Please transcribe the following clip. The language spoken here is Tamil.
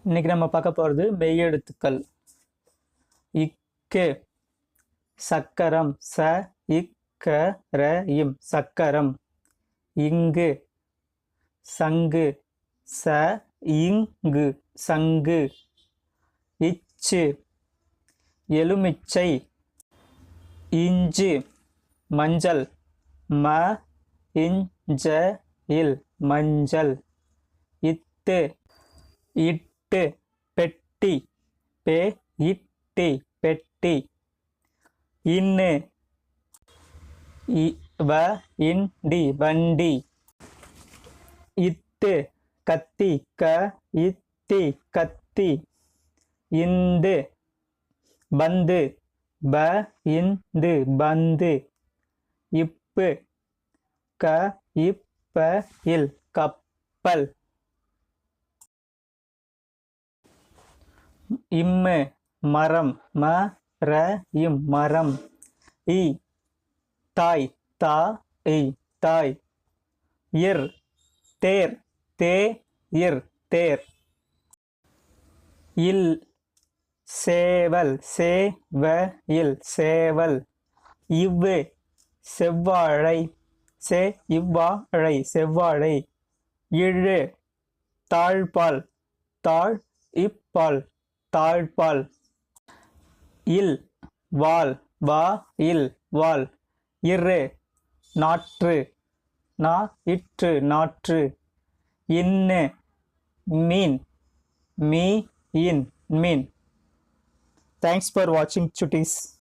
இன்னைக்கு நம்ம பார்க்க போகிறது மெய்யெழுத்துக்கள். இக்கு சக்கரம், ச இக்க ர இம் சக்கரம். இங்கு சங்கு, ச இங்கு சங்கு. இச்சு எலுமிச்சை. இஞ்சு மஞ்சள், ம இஞ்ச இல் மஞ்சள். இத்து இட்டு பெட்டி, பெ இட்டி பெட்டி. இன்னு வ இண்டி வண்டி. இத்து கத்தி, க இத்தி கத்தி. இந்து பந்து, ப இந்து பந்து. இப்பு க இப்ப இல் கப்பல். இம்மு மரம், ம ர இம் மரம். இ தாய், தா இ தாய். இர் தேர், தே இர் தேர். இல் சேவல், சே வ இல் சேவல். இவ்வு செவ்வாழை, சே இவ்வாழை செவ்வாழை. இழு தாழ்பால், தாழ் இப்பால் தாழ்பால். இல் வால், வா இல் வால். இரு நாற்று, நா இற்று நாற்று. இன்னு மீன், மீ இன் மீன். Thanks for watching, chutties.